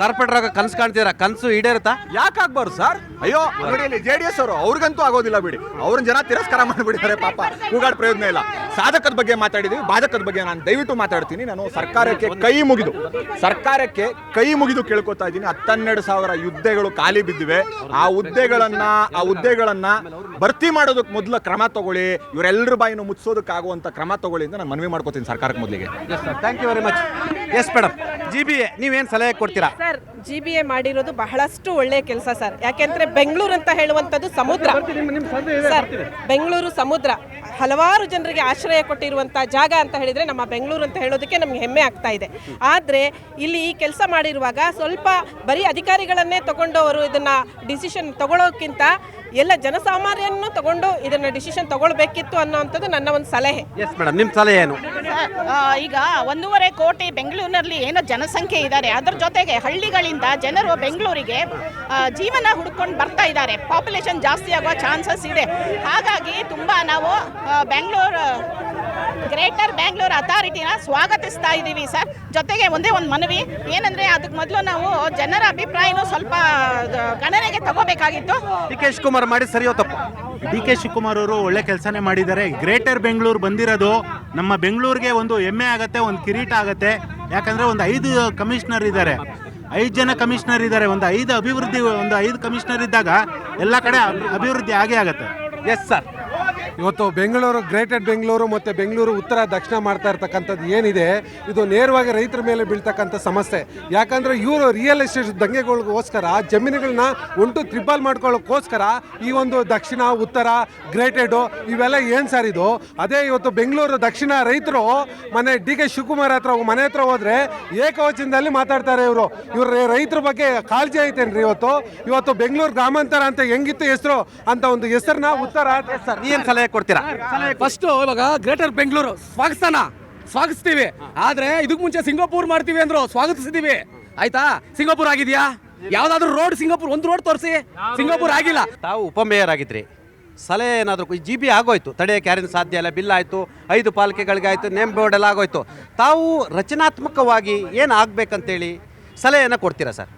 Corporate ಕನಸು ಕಾಣ್ತೀರಾ? ಕನಸು ಈಡೇರುತ್ತಾ? ಯಾಕಾಗ್ಬಾರ್ದು sir? ಅಯ್ಯೋ ನೋಡಿ, JDS ಅವರು ಅವ್ರಿಗಂತೂ ಆಗೋದಿಲ್ಲ ಬಿಡಿ. ಅವ್ರನ್ನ ಜನ ತಿರಸ್ಕಾರ ಮಾಡಿಬಿಡ್ತಾರೆ ಪಾಪ. ಕೂಗಾಡ್ ಪ್ರಯೋಜನ ಇಲ್ಲ. ಸಾಧಕದ ಬಗ್ಗೆ ಮಾತಾಡಿದೀವಿ, ಬಾಧಕದ ಬಗ್ಗೆ ನಾನು ದಯವಿಟ್ಟು ಮಾತಾಡ್ತೀನಿ. ನಾನು ಸರ್ಕಾರಕ್ಕೆ ಕೈ ಮುಗಿದು ಕೇಳ್ಕೊತಾ ಇದ್ದೀನಿ. 12,000 ಹುದ್ದೆಗಳು ಖಾಲಿ ಬಿದ್ದಿವೆ. ಆ ಹುದ್ದೆಗಳನ್ನ ಭರ್ತಿ ಮಾಡೋದಕ್ಕೆ ಮೊದಲು ಕ್ರಮ ತಗೊಳ್ಳಿ. ಇವರೆಲ್ಲರ ಬಾಯಿನೂ ಮುಚ್ಚೋದಕ್ಕಾಗುವಂತ ಕ್ರಮ ತಗೊಳ್ಳಿ ಅಂತ ನಾನು ಮನವಿ ಮಾಡ್ಕೋತೀನಿ ಸರ್ಕಾರಕ್ಕೆ ಮೊದಲಿಗೆ. Thank you very much. Yes madam, GBA ನೀವೇನು ಸಲಹೆ ಕೊಡ್ತೀರಾ? ಸರ್, GBA ಮಾಡಿರೋದು ಬಹಳಷ್ಟು ಒಳ್ಳೆಯ ಕೆಲಸ ಸರ್. ಯಾಕೆಂದ್ರೆ ಬೆಂಗಳೂರು ಅಂತ ಹೇಳುವಂಥದ್ದು ಸಮುದ್ರ ಸರ್. ಬೆಂಗಳೂರು ಸಮುದ್ರ ಹಲವಾರು ಜನರಿಗೆ ಆಶ್ರಯ ಕೊಟ್ಟಿರುವಂಥ ಜಾಗ ಅಂತ ಹೇಳಿದರೆ ನಮ್ಮ ಬೆಂಗಳೂರು ಅಂತ ಹೇಳೋದಕ್ಕೆ ನಮಗೆ ಹೆಮ್ಮೆ ಆಗ್ತಾ ಇದೆ. ಆದರೆ ಇಲ್ಲಿ ಈ ಕೆಲಸ ಮಾಡಿರುವಾಗ ಸ್ವಲ್ಪ ಬರೀ ಅಧಿಕಾರಿಗಳನ್ನೇ ತಗೊಂಡವರು ಇದನ್ನು ಡಿಸಿಷನ್ ತಗೊಳ್ಳೋಕ್ಕಿಂತ ಎಲ್ಲ ಜನಸಾಮಾನ್ಯರನ್ನು ತಗೊಂಡು ಇದನ್ನು ಡಿಸಿಷನ್ ತಗೊಳ್ಬೇಕಿತ್ತು ಅನ್ನೋವಂಥದ್ದು ನನ್ನ ಒಂದು ಸಲಹೆ. ಎಸ್ ಮೇಡಮ್, ನಿಮ್ಮ ಸಲಹೆ ಏನು? ಈಗ 1.5 ಕೋಟಿ ಬೆಂಗಳೂರಿನಲ್ಲಿ ಏನೋ ಜನಸಂಖ್ಯೆ ಇದ್ದಾರೆ. ಅದರ ಜೊತೆಗೆ ಹಳ್ಳಿಗಳಿಂದ ಜನರು ಬೆಂಗಳೂರಿಗೆ ಜೀವನ ಹುಡ್ಕೊಂಡು ಬರ್ತಾ ಇದ್ದಾರೆ. ಪಾಪ್ಯುಲೇಷನ್ ಜಾಸ್ತಿ ಆಗುವ ಚಾನ್ಸಸ್ ಇದೆ. ಹಾಗಾಗಿ ತುಂಬ ನಾವು ಗ್ರೇಟರ್ ಬ್ಯಾಂಗ್ಳೂರ್ ಅಥಾರಿಟಿನ ಸ್ವಾಗತಿಸ್ತಾ ಇದ್ದೀವಿ ಸರ್. ಜೊತೆಗೆ ಒಂದೇ ಒಂದು ಮನವಿ ಏನಂದರೆ, ಅದಕ್ಕೆ ಮೊದಲು ನಾವು ಜನರ ಅಭಿಪ್ರಾಯನೂ ಸ್ವಲ್ಪ ಗಣನೆಗೆ ತಗೋಬೇಕಾಗಿತ್ತು. DK ಶಿವಕುಮಾರ್ ಮಾಡಿ ಸರಿಯೋ ತಪ್ಪು? DK ಶಿವಕುಮಾರ್ ಅವರು ಒಳ್ಳೆ ಕೆಲಸನೇ ಮಾಡಿದ್ದಾರೆ. ಗ್ರೇಟರ್ ಬೆಂಗಳೂರು ಬಂದಿರೋದು ನಮ್ಮ ಬೆಂಗಳೂರಿಗೆ ಒಂದು ಹೆಮ್ಮೆ ಆಗತ್ತೆ, ಒಂದು ಕಿರೀಟ ಆಗತ್ತೆ. ಯಾಕಂದರೆ ಒಂದು 5 ಕಮಿಷನರ್ ಇದ್ದಾರೆ, 5 ಜನ ಕಮಿಷನರ್ ಇದ್ದಾರೆ. ಒಂದು 5 ಕಮಿಷನರ್ ಇದ್ದಾಗ ಎಲ್ಲ ಕಡೆ ಅಭಿವೃದ್ಧಿ ಆಗೇ ಆಗುತ್ತೆ. Yes sir. ಇವತ್ತು ಬೆಂಗಳೂರು, ಗ್ರೇಟರ್ ಬೆಂಗಳೂರು ಮತ್ತು ಬೆಂಗಳೂರು ಉತ್ತರ ದಕ್ಷಿಣ ಮಾಡ್ತಾ ಇರ್ತಕ್ಕಂಥದ್ದು ಏನಿದೆ, ಇದು ನೇರವಾಗಿ ರೈತರ ಮೇಲೆ ಬೀಳ್ತಕ್ಕಂಥ ಸಮಸ್ಯೆ. ಯಾಕಂದರೆ ಇವರು ರಿಯಲ್ ಎಸ್ಟೇಟ್ ದಂಗೆಗಳಿಗೋಸ್ಕರ ಜಮೀನುಗಳನ್ನ ತ್ರಿಬಲ್ ಮಾಡ್ಕೊಳ್ಳೋಕ್ಕೋಸ್ಕರ ಈ ಒಂದು ದಕ್ಷಿಣ ಉತ್ತರ ಗ್ರೇಟೆಡು ಇವೆಲ್ಲ ಏನು ಸರ್ ಇದು? ಅದೇ ಇವತ್ತು ಬೆಂಗಳೂರು ದಕ್ಷಿಣ ರೈತರು DK ಶಿವಕುಮಾರ್ ಮನೆ ಹತ್ರ ಹೋದರೆ ಏಕವಚನದಲ್ಲಿ ಮಾತಾಡ್ತಾರೆ. ಇವ್ರ ರೈತರ ಬಗ್ಗೆ ಕಾಳಜಿ ಐತೇನ್ರಿ? ಇವತ್ತು ಬೆಂಗಳೂರು ಗ್ರಾಮಾಂತರ ಅಂತ ಹೆಂಗಿತ್ತು ಹೆಸರು ಅಂತ ಒಂದು ಹೆಸರನ್ನ ಉತ್ತರ ಸರ್ ಏನು ಸಲಹೆ ಕೊಡ್ತೀರಾ? ಫಸ್ಟ್ ಇವಾಗ ಗ್ರೇಟರ್ ಬೆಂಗಳೂರು ಸ್ವಾಗತಿಸ್ತೀವಿ. ಆದ್ರೆ ಇದಕ್ಕೆ ಮುಂಚೆ ಸಿಂಗಾಪುರ್ ಮಾಡ್ತೀವಿ ಅಂದ್ರು, ಸ್ವಾಗತಿಸಿದೀವಿ. ಆಯ್ತಾ? ಸಿಂಗಾಪುರ್ ಆಗಿದ್ಯಾ? ಯಾವ್ದಾದ್ರು ರೋಡ್ ಸಿಂಗಾಪುರ್ ಒಂದು ರೋಡ್ ತೋರಿಸಿ. ಸಿಂಗಾಪುರ್ ಆಗಿಲ್ಲ. ತಾವು ಉಪಮೇಯರ್ ಆಗಿದ್ರಿ, ಸಲಹೆ ಏನಾದರೂ GB ಆಗೋಯ್ತು, ತಡೆಯೋಕೆ ಯಾರಿಂದ ಸಾಧ್ಯ ಇಲ್ಲ. ಬಿಲ್ ಆಯಿತು, 5 ಪಾಲಿಕೆಗಳಿಗಾಯಿತು, ನೇಮ್ ಬೋರ್ಡ್ ಎಲ್ಲ ಆಗೋಯ್ತು. ತಾವು ರಚನಾತ್ಮಕವಾಗಿ ಏನು ಆಗಬೇಕಂತೇಳಿ ಸಲಹೆಯನ್ನು ಕೊಡ್ತೀರಾ ಸರ್?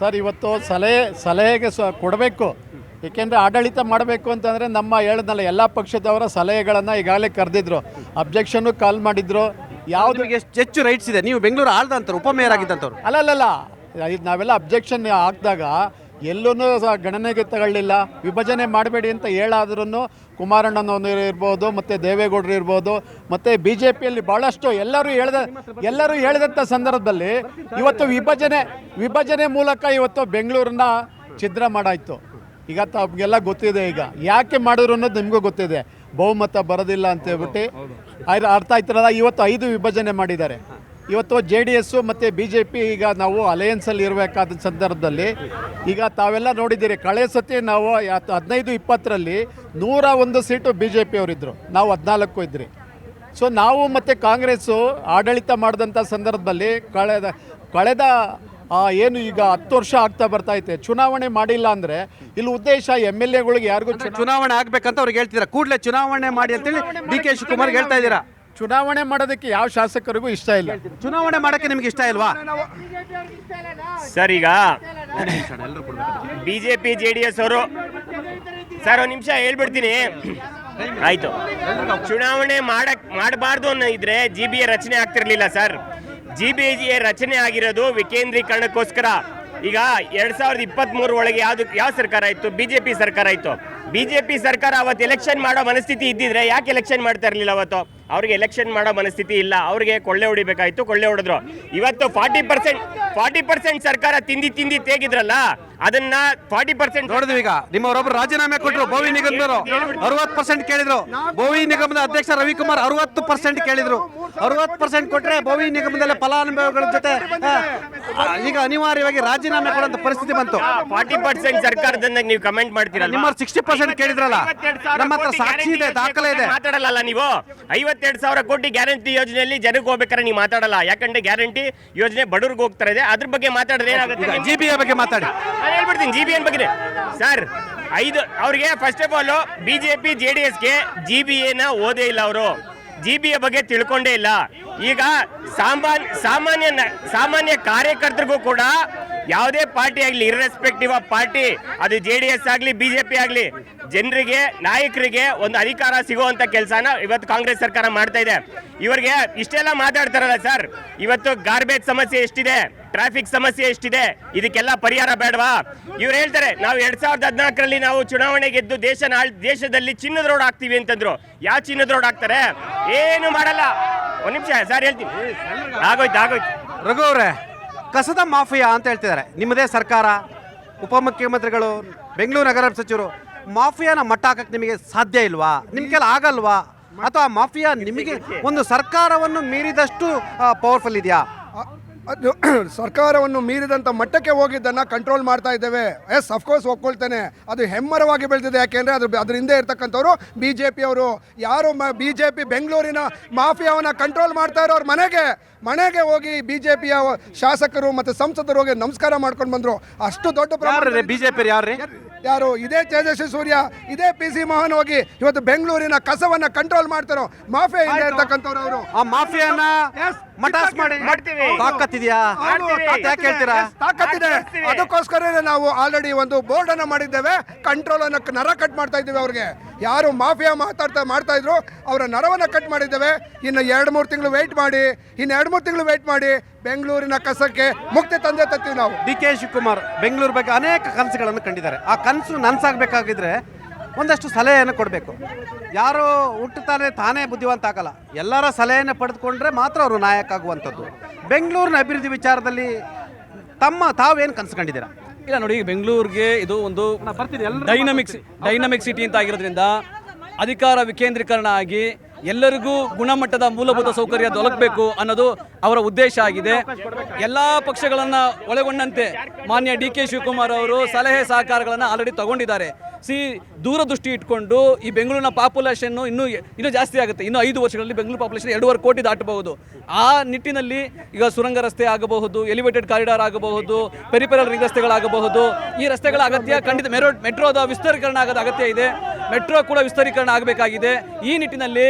ಸರ್, ಇವತ್ತು ಸಲಹೆಗೆ ಕೊಡಬೇಕು. ಏಕೆಂದರೆ ಆಡಳಿತ ಮಾಡಬೇಕು ಅಂತಂದರೆ ನಮ್ಮ ಹೇಳಿದ್ನಲ್ಲ, ಎಲ್ಲ ಪಕ್ಷದವರ ಸಲಹೆಗಳನ್ನು ಈಗಾಗಲೇ ಕರೆದಿದ್ರು, ಅಬ್ಜೆಕ್ಷನ್ನು ಕಾಲ್ ಮಾಡಿದ್ರು. ಯಾವುದು ಹೆಚ್ಚು ರೈಟ್ಸ್ ಇದೆ? ನೀವು ಬೆಂಗಳೂರು ಆಳ್ದಂಥವ್ರು, ಉಪಮೇಯರ್ ಆಗಿದ್ದಂಥವ್ರು. ಅಲ್ಲಲ್ಲ, ಇದು ನಾವೆಲ್ಲ ಅಬ್ಜೆಕ್ಷನ್ ಹಾಕಿದಾಗ ಎಲ್ಲೂ ಗಣನೆಗೆ ತಗೊಳ್ಳಿಲ್ಲ. ವಿಭಜನೆ ಮಾಡಬೇಡಿ ಅಂತ ಹೇಳಾದ್ರೂ ಕುಮಾರಣ್ಣನವರು ಇರ್ಬೋದು, ಮತ್ತು ದೇವೇಗೌಡರು ಇರ್ಬೋದು, ಮತ್ತು BJPಯಲ್ಲಿ ಭಾಳಷ್ಟು ಎಲ್ಲರೂ ಹೇಳಿದಂಥ ಸಂದರ್ಭದಲ್ಲಿ ಇವತ್ತು ವಿಭಜನೆ ಮೂಲಕ ಇವತ್ತು ಬೆಂಗಳೂರನ್ನ ಛಿದ್ರ ಮಾಡಾಯಿತು. ಈಗ ತಮಗೆಲ್ಲ ಗೊತ್ತಿದೆ. ಈಗ ಯಾಕೆ ಮಾಡಿದ್ರು ಅನ್ನೋದು ನಿಮಗೂ ಗೊತ್ತಿದೆ. ಬಹುಮತ ಬರೋದಿಲ್ಲ ಅಂತ ಹೇಳ್ಬಿಟ್ಟು ಅರ್ಥ ಆಯ್ತಾರಲ್ಲ. ಇವತ್ತು 5 ವಿಭಜನೆ ಮಾಡಿದ್ದಾರೆ. ಇವತ್ತು JDS ಮತ್ತು BJP ಈಗ ನಾವು ಅಲಯನ್ಸಲ್ಲಿ ಇರಬೇಕಾದ ಸಂದರ್ಭದಲ್ಲಿ ಈಗ ತಾವೆಲ್ಲ ನೋಡಿದ್ದೀರಿ. ಕಳೆ ಸತಿ ನಾವು 15-20ರಲ್ಲಿ 101 ಸೀಟು BJP ಅವರಿದ್ದರು, ನಾವು 14 ಇದ್ರಿ. ಸೊ ನಾವು ಮತ್ತು ಕಾಂಗ್ರೆಸ್ಸು ಆಡಳಿತ ಮಾಡಿದಂಥ ಸಂದರ್ಭದಲ್ಲಿ ಕಳೆದ ಏನು ಈಗ 10 ವರ್ಷ ಆಗ್ತಾ ಬರ್ತೈತೆ, ಚುನಾವಣೆ ಮಾಡಿಲ್ಲ ಅಂದರೆ ಇಲ್ಲಿ ಉದ್ದೇಶ MLAಗಳಿಗೆ ಯಾರಿಗೂ ಚುನಾವಣೆ ಆಗ್ಬೇಕಂತ ಅವ್ರಿಗೆ ಹೇಳ್ತೀರಾ? ಕೂಡಲೇ ಚುನಾವಣೆ ಮಾಡಿ ಅಂತೇಳಿ DK ಶಿವಕುಮಾರ್ ಹೇಳ್ತಾ ಇದ್ದೀರಾ? ಚುನಾವಣೆ ಮಾಡೋದಕ್ಕೆ ಯಾವ ಶಾಸಕರಿಗೂ ಇಷ್ಟ ಇಲ್ಲ. ಚುನಾವಣೆ ಮಾಡೋಕ್ಕೆ ನಿಮ್ಗೆ ಇಷ್ಟ ಇಲ್ವಾ ಸರ್? ಈಗ BJP JDS ಅವರು ಸರ್ ಒಂದು ನಿಮಿಷ ಹೇಳ್ಬಿಡ್ತೀನಿ, ಆಯ್ತು. ಚುನಾವಣೆ ಮಾಡಬಾರ್ದು ಅನ್ನೋ ಇದ್ರೆ GBA ರಚನೆ ಆಗ್ತಿರ್ಲಿಲ್ಲ ಸರ್. GBA ರಚನೆ ಆಗಿರೋದು ವಿಕೇಂದ್ರೀಕರಣಕ್ಕೋಸ್ಕರ. ಈಗ 2023 ಒಳಗೆ ಯಾವ ಸರ್ಕಾರ ಇತ್ತು? BJP ಸರ್ಕಾರ ಇತ್ತು. BJP ಸರ್ಕಾರ ಅವತ್ತು ಎಲೆಕ್ಷನ್ ಮಾಡೋ ಮನಸ್ಥಿತಿ ಇದ್ದಿದ್ರೆ ಯಾಕೆ ಎಲೆಕ್ಷನ್ ಮಾಡ್ತಾ ಇರಲಿಲ್ಲ? ಅವತ್ತು ಅವ್ರಿಗೆ ಎಲೆಕ್ಷನ್ ಮಾಡೋ ಮನಸ್ಥಿತಿ ಇಲ್ಲ, ಅವ್ರಿಗೆ ಕೊಳ್ಳೆ ಹೊಡಿಬೇಕಾಯ್ತು, ಕೊಳ್ಳೆ ಹೊಡೆದ್ರು. ಇವತ್ತು 40% ಸರ್ಕಾರ ತಿಂದಿ ತೇಗಿದ್ರಲ್ಲ, ಅದನ್ನ 40% ನೋಡಿದ್ವಿ. ಈಗ ನಿಮ್ಮವರೊಬ್ಬರು ರಾಜೀನಾಮೆ ಕೊಟ್ಟರು, ಬೋವಿ ನಿಗಮದವರು 60% ಕೇಳಿದ್ರು. ಬೋವಿ ನಿಗಮದ ಅಧ್ಯಕ್ಷ ರವಿಕುಮಾರ್ 60% ಕೇಳಿದ್ರು. 60% ಕೊಟ್ರೆ ಬೋವಿ ನಿಗಮದಲ್ಲಿ ಫಲಾನುಭವಿಗಳ ಜೊತೆ ಈಗ ಅನಿವಾರ್ಯವಾಗಿ ರಾಜೀನಾಮೆ ಕೊಡುವಂತ ಪರಿಸ್ಥಿತಿ ಬಂತು. 40% ಸರ್ಕಾರದಿಂದ ನೀವು ಕಮೆಂಟ್ ಮಾಡ್ತೀರಾ? ನಿಮ್ಮ 60% ಕೇಳಿದ್ರಲ್ಲ, ನಮ್ಮ ಹತ್ರ ಸಾಕ್ಷಿ ಇದೆ, ದಾಖಲೆ ಇದೆ. ಮಾತಾಡಲ್ಲ ನೀವು. 52,000 ಕೋಟಿ ಗ್ಯಾರಂಟಿ ಯೋಜನೆಯಲ್ಲಿ ಜನಕ್ಕೆ ಹೋಗ್ಬೇಕಾದ್ರೆ ನೀವು ಮಾತಾಡಲ್ಲ. ಯಾಕಂದ್ರೆ ಗ್ಯಾರಂಟಿ ಯೋಜನೆ ಬಡವ್ರಿಗೆ ಹೋಗ್ತಾ ಇದೆ. ಅದ್ರ ಬಗ್ಗೆ ಮಾತಾಡಿದ್ರೆ ಏನಾಗುತ್ತೆ? GBA ಬಗ್ಗೆ ಮಾತಾಡಿ. ನಾನು ಹೇಳ್ಬಿಡ್ತೀನಿ GBA ಬಗ್ಗೆ ಸರ್. ಅವ್ರಿಗೆ ಫಸ್ಟ್ ಆಫ್ ಆಲ್ BJP JDSಗೆ GBAನ ಓದೇ ಇಲ್ಲ ಅವರು. GBA ಬಗ್ಗೆ ತಿಳ್ಕೊಂಡೇ ಇಲ್ಲ. ಈಗ ಸಾಮಾನ್ಯ ಕಾರ್ಯಕರ್ತರಿಗೂ ಕೂಡ ಯಾವುದೇ ಪಾರ್ಟಿ ಆಗಲಿ, ಇರ್ರೆಸ್ಪೆಕ್ಟಿವ್ ಆಫ್ ಪಾರ್ಟಿ, ಅದು JDS ಆಗಲಿ BJP ಆಗಲಿ, ಜನರಿಗೆ ನಾಯಕರಿಗೆ ಒಂದು ಅಧಿಕಾರ ಸಿಗುವಂತ ಕೆಲಸನ ಇವತ್ತು ಕಾಂಗ್ರೆಸ್ ಸರ್ಕಾರ ಮಾಡ್ತಾ ಇದೆ. ಇವರಿಗೆ ಇಷ್ಟೆಲ್ಲ ಮಾತಾಡ್ತಾರಲ್ಲ ಸರ್, ಇವತ್ತು ಗಾರ್ಬೇಜ್ ಸಮಸ್ಯೆ ಎಷ್ಟಿದೆ, ಟ್ರಾಫಿಕ್ ಸಮಸ್ಯೆ ಎಷ್ಟಿದೆ, ಇದಕ್ಕೆಲ್ಲ ಪರಿಹಾರ ಬೇಡವಾ? ಇವ್ರು ಹೇಳ್ತಾರೆ ನಾವು 2014ರಲ್ಲಿ ನಾವು ಚುನಾವಣೆ ಗೆದ್ದು ದೇಶದಲ್ಲಿ ಚಿನ್ನದ ರೋಡ್ ಹಾಕ್ತೀವಿ ಅಂತಂದ್ರು. ಯಾವ ಚಿನ್ನದ ರೋಡ್ ಹಾಕ್ತಾರೆ? ಏನು ಮಾಡಲ್ಲ. ಒಂದ್ ನಿಮಿಷ ಸರ್ ಹೇಳ್ತೀನಿ. ಆಗೋಯ್ತು. ರಘು ಅವರೇ, ಕಸದ ಮಾಫಿಯಾ ಅಂತ ಹೇಳ್ತಿದ್ದಾರೆ ನಿಮ್ಮದೇ ಸರ್ಕಾರ, ಉಪಮುಖ್ಯಮಂತ್ರಿಗಳು, ಬೆಂಗಳೂರು ನಗರ ಸಚಿವರು. ಮಾಫಿಯಾನ ಮಟ್ಟ ಹಾಕಕ್ಕೆ ನಿಮಗೆ ಸಾಧ್ಯ ಇಲ್ವಾ? ನಿಮ್ಗೆಲ್ಲ ಆಗಲ್ವಾ? ಅಥವಾ ಮಾಫಿಯಾ ನಿಮಗೆ ಒಂದು ಸರ್ಕಾರವನ್ನು ಮೀರಿದಷ್ಟು ಪವರ್ಫುಲ್ ಇದೆಯಾ? ಅದು ಸರ್ಕಾರವನ್ನು ಮೀರಿದಂಥ ಮಟ್ಟಕ್ಕೆ ಹೋಗಿದ್ದನ್ನು ಕಂಟ್ರೋಲ್ ಮಾಡ್ತಾ ಇದ್ದೇವೆ. ಎಸ್, ಅಫ್ಕೋರ್ಸ್ ಒಪ್ಕೊಳ್ತೇನೆ. ಅದು ಹೆಮ್ಮರವಾಗಿ ಬೆಳೆದಿದೆ. ಯಾಕೆಂದರೆ ಅದ್ರ ಹಿಂದೆ ಇರ್ತಕ್ಕಂಥವ್ರು BJP ಅವರು. ಯಾರು BJP ಬೆಂಗಳೂರಿನ ಮಾಫಿಯಾವನ್ನು ಕಂಟ್ರೋಲ್ ಮಾಡ್ತಾ ಇರೋರು ಮನೆಗೆ ಹೋಗಿ BJPಯ ಶಾಸಕರು ಮತ್ತು ಸಂಸದರು ಹೋಗಿ ನಮಸ್ಕಾರ ಮಾಡ್ಕೊಂಡು ಬಂದರು. ಅಷ್ಟು ದೊಡ್ಡ ಪ್ರಮಾಣದಲ್ಲಿ BJP ಯಾರು ಇದೇ ತೇಜಸ್ವಿ ಸೂರ್ಯ, ಇದೇ PC ಮೋಹನ್ ಹೋಗಿ ಇವತ್ತು ಬೆಂಗಳೂರಿನ ಕಸವನ್ನ ಕಂಟ್ರೋಲ್ ಮಾಡ್ತಾರೋ ಮಾಫಿಯಾ ಹಿಂದೆ ಇರ್ತಕ್ಕಂಥವ್ರು ಅವರು. ಆ ಮಾಫಿಯಾನ ಮಟಾಸ್ ಮಾಡ್ತೀವಿ. ತಾಕತ್ತಿದೆಯಾ? ಯಾಕೆ ಹೇಳ್ತೀರಾ? ತಾಕತ್ತಿದೆ. ಅದಕ್ಕೋಸ್ಕರ ನಾವು ಆಲ್ರೆಡಿ ಒಂದು ಬೋರ್ಡ್ ಅನ್ನ ಮಾಡಿದ್ದೇವೆ. ಕಂಟ್ರೋಲ್ ಅನ್ನ ನರ ಕಟ್ ಮಾಡ್ತಾ ಇದ್ದೀವಿ. ಅವ್ರಿಗೆ ಯಾರು ಮಾಫಿಯಾ ಮಾಡ್ತಾ ಇದ್ರು ಅವರ ನರವನ್ನ ಕಟ್ ಮಾಡಿದ್ದೇವೆ. ಇನ್ನು 2-3 ತಿಂಗಳು ವೇಟ್ ಮಾಡಿ ಬೆಂಗಳೂರಿನ ಕಸಕ್ಕೆ ಮುಕ್ತಿ ತಂದೆ ತತ್ತೀವಿ ನಾವು. DK ಶಿವಕುಮಾರ್ ಬೆಂಗಳೂರು ಬಗ್ಗೆ ಅನೇಕ ಕನಸುಗಳನ್ನು ಕಂಡಿದ್ದಾರೆ. ಆ ಕನಸು ನನಸಾಗಬೇಕಾಗಿದ್ರೆ ಒಂದಷ್ಟು ಸಲಹೆಯನ್ನು ಕೊಡಬೇಕು. ಯಾರು ಹುಟ್ಟುತ್ತಾನೆ ತಾನೇ ಬುದ್ಧಿವಂತ ಆಗಲ್ಲ. ಎಲ್ಲರ ಸಲಹೆಯನ್ನು ಪಡೆದುಕೊಂಡ್ರೆ ಮಾತ್ರ ಅವರು ನಾಯಕ ಆಗುವಂಥದ್ದು. ಬೆಂಗಳೂರಿನ ಅಭಿವೃದ್ಧಿ ವಿಚಾರದಲ್ಲಿ ತಾವೇನು ಕನಸು ಕಂಡಿದ್ದೀರಾ? ಇಲ್ಲ ನೋಡಿ, ಬೆಂಗಳೂರಿಗೆ ಇದು ಒಂದು ಡೈನಮಿಕ್ ಸಿಟಿ ಅಂತ ಆಗಿರೋದ್ರಿಂದ ಅಧಿಕಾರ ವಿಕೇಂದ್ರೀಕರಣ ಆಗಿ ಎಲ್ಲರಿಗೂ ಗುಣಮಟ್ಟದ ಮೂಲಭೂತ ಸೌಕರ್ಯ ದೊರಕಬೇಕು ಅನ್ನೋದು ಅವರ ಉದ್ದೇಶ ಆಗಿದೆ. ಎಲ್ಲ ಪಕ್ಷಗಳನ್ನು ಒಳಗೊಂಡಂತೆ ಮಾನ್ಯ DK ಶಿವಕುಮಾರ್ ಅವರು ಸಲಹೆ ಸಹಕಾರಗಳನ್ನು ಆಲ್ರೆಡಿ ತಗೊಂಡಿದ್ದಾರೆ. ದೂರದೃಷ್ಟಿ ಇಟ್ಕೊಂಡು ಈ ಬೆಂಗಳೂರಿನ ಪಾಪ್ಯುಲೇಷನ್ನು ಇನ್ನೂ ಜಾಸ್ತಿ ಆಗುತ್ತೆ. ಇನ್ನು 5 ವರ್ಷಗಳಲ್ಲಿ ಬೆಂಗಳೂರು ಪಾಪ್ಯುಲೇಷನ್ 2.5 ಕೋಟಿ ದಾಟಬಹುದು. ಆ ನಿಟ್ಟಿನಲ್ಲಿ ಈಗ ಸುರಂಗ ರಸ್ತೆ ಆಗಬಹುದು, ಎಲಿವೇಟೆಡ್ ಕಾರಿಡಾರ್ ಆಗಬಹುದು, ಪೆರಿಫೆರಲ್ ರಿಂಗ್ ರಸ್ತೆಗಳಾಗಬಹುದು. ಈ ರಸ್ತೆಗಳ ಅಗತ್ಯ ಖಂಡಿತ. ಮೆಟ್ರೋದ ವಿಸ್ತರೀಕರಣ ಆಗೋದ ಅಗತ್ಯ ಇದೆ. ಮೆಟ್ರೋ ಕೂಡ ವಿಸ್ತರೀಕರಣ ಆಗಬೇಕಾಗಿದೆ. ಈ ನಿಟ್ಟಿನಲ್ಲಿ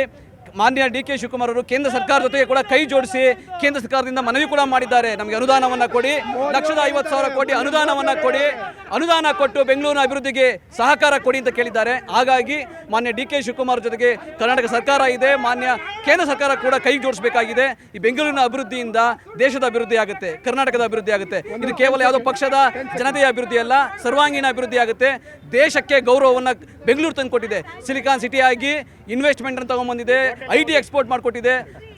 ಮಾನ್ಯ DK ಶಿವಕುಮಾರ್ ಅವರು ಕೇಂದ್ರ ಸರ್ಕಾರ ಜೊತೆಗೆ ಕೂಡ ಕೈ ಜೋಡಿಸಿ ಕೇಂದ್ರ ಸರ್ಕಾರದಿಂದ ಮನವಿ ಕೂಡ ಮಾಡಿದ್ದಾರೆ. ನಮಗೆ ಅನುದಾನವನ್ನು ಕೊಡಿ, 1,50,000 ಕೋಟಿ ಅನುದಾನ ಕೊಟ್ಟು ಬೆಂಗಳೂರಿನ ಅಭಿವೃದ್ಧಿಗೆ ಸಹಕಾರ ಕೊಡಿ ಅಂತ ಕೇಳಿದ್ದಾರೆ. ಹಾಗಾಗಿ ಮಾನ್ಯ DK ಶಿವಕುಮಾರ್ ಜೊತೆಗೆ ಕರ್ನಾಟಕ ಸರ್ಕಾರ ಇದೆ, ಮಾನ್ಯ ಕೇಂದ್ರ ಸರ್ಕಾರ ಕೂಡ ಕೈ ಜೋಡಿಸಬೇಕಾಗಿದೆ. ಈ ಬೆಂಗಳೂರಿನ ಅಭಿವೃದ್ಧಿಯಿಂದ ದೇಶದ ಅಭಿವೃದ್ಧಿ ಆಗುತ್ತೆ, ಕರ್ನಾಟಕದ ಅಭಿವೃದ್ಧಿ ಆಗುತ್ತೆ. ಇದು ಕೇವಲ ಯಾವುದೋ ಪಕ್ಷದ ಜನತೆಯ ಅಭಿವೃದ್ಧಿ ಅಲ್ಲ, ಸರ್ವಾಂಗೀಣ ಅಭಿವೃದ್ಧಿ ಆಗುತ್ತೆ. ದೇಶಕ್ಕೆ ಗೌರವವನ್ನು ಬೆಂಗಳೂರು ತಂದುಕೊಟ್ಟಿದೆ. ಸಿಲಿಕಾನ್ ಸಿಟಿ ಆಗಿ ಇನ್ವೆಸ್ಟ್ಮೆಂಟ್ ಅನ್ನು ತಗೊಂಡ್ಬಂದಿದೆ, IT ಎಕ್ಸ್ಪೋರ್ಟ್ ಮಾಡಿಕೊಟ್ಟಿದೆ.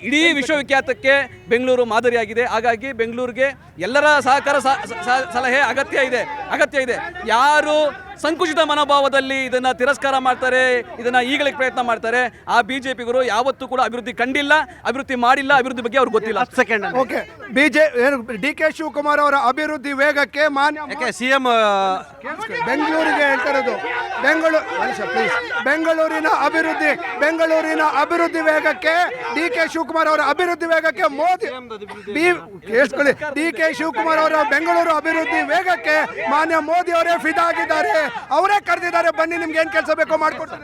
ಇಡೀ ವಿಶ್ವವಿಖ್ಯಾತಕ್ಕೆ ಬೆಂಗಳೂರು ಮಾದರಿಯಾಗಿದೆ. ಹಾಗಾಗಿ ಬೆಂಗಳೂರಿಗೆ ಎಲ್ಲರ ಸಹಕಾರ ಸಲಹೆ ಅಗತ್ಯ ಇದೆ. ಯಾರು ಸಂಕುಚಿತ ಮನೋಭಾವದಲ್ಲಿ ಇದನ್ನ ತಿರಸ್ಕಾರ ಮಾಡ್ತಾರೆ, ಇದನ್ನ ಈಗಲೇ ಪ್ರಯತ್ನ ಮಾಡ್ತಾರೆ, ಆ BJPಗರು ಯಾವತ್ತೂ ಕೂಡ ಅಭಿವೃದ್ಧಿ ಕಂಡಿಲ್ಲ, ಅಭಿವೃದ್ಧಿ ಮಾಡಿಲ್ಲ, ಅಭಿವೃದ್ಧಿ ಬಗ್ಗೆ ಅವ್ರಿಗೆ ಗೊತ್ತಿಲ್ಲ. ಓಕೆ, DK ಶಿವಕುಮಾರ್ ಅವರ ಅಭಿವೃದ್ಧಿ ವೇಗಕ್ಕೆ ಮಾನ್ಯ CM ಬೆಂಗಳೂರಿಗೆ ಹೇಳ್ತಿರೋದು. ಬೆಂಗಳೂರಿನ ಅಭಿವೃದ್ಧಿ ವೇಗಕ್ಕೆ DK ಶಿವಕುಮಾರ್ ಅವರ ಅಭಿವೃದ್ಧಿ ವೇಗಕ್ಕೆ DK ಶಿವಕುಮಾರ್ ಅವರ ಬೆಂಗಳೂರು ಅಭಿವೃದ್ಧಿ ವೇಗಕ್ಕೆ ಮಾನ್ಯ ಮೋದಿ ಅವರೇ ಫಿದಾ ಆಗಿದ್ದಾರೆ. ಅವರೇ ಕರೆದಿದ್ದಾರೆ, ಬನ್ನಿ ನಿಮ್ಗೆ ಏನ್ ಕೆಲಸ ಬೇಕೋ ಮಾಡ್ಕೊಡ್ತಾರೆ.